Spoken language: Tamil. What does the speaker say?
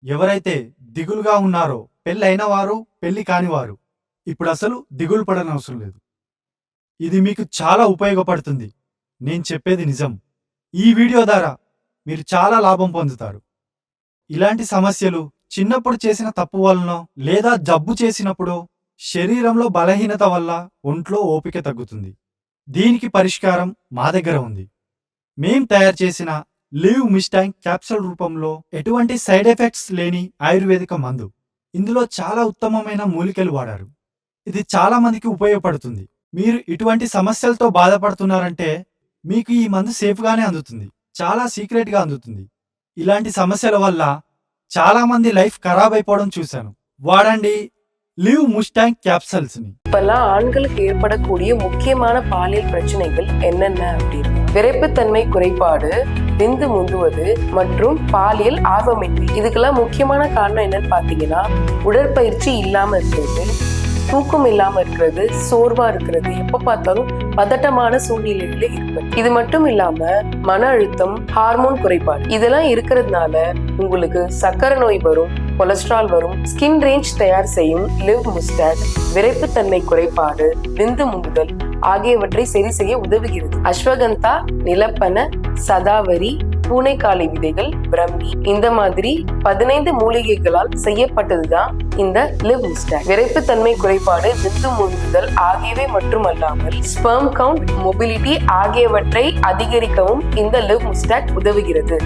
ఎవరైతే దిగులుగా ఉన్నారో, పెళ్ళైన వారు, పెళ్లి కానివారు ఇప్పుడు అసలు దిగులు పడనవసరం లేదు. ఇది మీకు చాలా ఉపయోగపడుతుంది. నేను చెప్పేది నిజం. ఈ వీడియో ద్వారా మీరు చాలా లాభం పొందుతారు. ఇలాంటి సమస్యలు చిన్నప్పుడు చేసిన తప్పు వలనో లేదా జబ్బు చేసినప్పుడో, శరీరంలో బలహీనత వల్ల ఒంట్లో ఓపిక తగ్గుతుంది. దీనికి పరిష్కారం మా దగ్గర ఉంది. మేం తయారు చేసిన లివ్ మిస్టాంగ్ క్యాప్సూల్ రూపంలో ఎటువంటి సైడ్ ఎఫెక్ట్స్ లేని ఆయుర్వేదిక మందు. ఇందులో చాలా ఉత్తమమైన మూలికలు వాడారు. ఇది చాలా మందికి ఉపయోగపడుతుంది. మీరు ఇటువంటి సమస్యలతో బాధపడుతున్నారంటే మీకు ఈ మందు సేఫ్గానే అందుతుంది. చాలా సీక్రెట్గా అందుతుంది. ఇలాంటి సమస్యల వల్ల చాలా మంది లైఫ్ ఖరాబ్ అయిపోవడం చూశాను. వాడండి லிவ் முஸ்டாங் கேப்சல்ஸ்னு. இப்பெல்லாம் ஆண்களுக்கு ஏற்படக்கூடிய முக்கியமான பாலியல் பிரச்சனைகள் என்னென்ன அப்படின்னு விரைப்புத்தன்மை குறைபாடு, விந்து முந்துவது மற்றும் பாலியல் ஆர்வமின்மை. இதுக்கெல்லாம் முக்கியமான காரணம் என்னன்னு பாத்தீங்கன்னா உடற்பயிற்சி இல்லாம இருக்கிறது, தூக்கம் இல்லாம இருக்கிறது, சோர்வா இருக்கிறது, எப்ப பார்த்தாலும் பதட்டமான சூழ்நிலையில இருப்பது. இது மட்டும் இல்லாம மன அழுத்தம், ஹார்மோன் குறைபாடு இதெல்லாம் இருக்கிறதுனால உங்களுக்கு சக்கரை நோய் வரும், கொலஸ்ட்ரால் வரும். ஸ்கின் ரேஞ்ச் தயார் செய்யும் லிவ் முஸ்டாக் விரைப்புத்தன்மை குறைபாடு, விந்து முந்துதல் ஆகியவற்றை சரி செய்ய உதவுகிறது. அஸ்வகந்தா, நிலப்பன, சதாவரி, பூனைக்காளி விதைகள், பிரம்மி இந்த மாதிரி 15 மூலிகைகளால் செய்யப்பட்டதுதான் இந்த லிவ் முஸ்டாக். விரைப்புத்தன்மை குறைபாடு, விந்து முந்துதல் ஆகியவை மட்டுமல்லாமல் ஸ்பெர்ம் கவுண்ட், மொபிலிட்டி ஆகியவற்றை அதிகரிக்கவும் இந்த லிவ் முஸ்டாக் உதவுகிறது.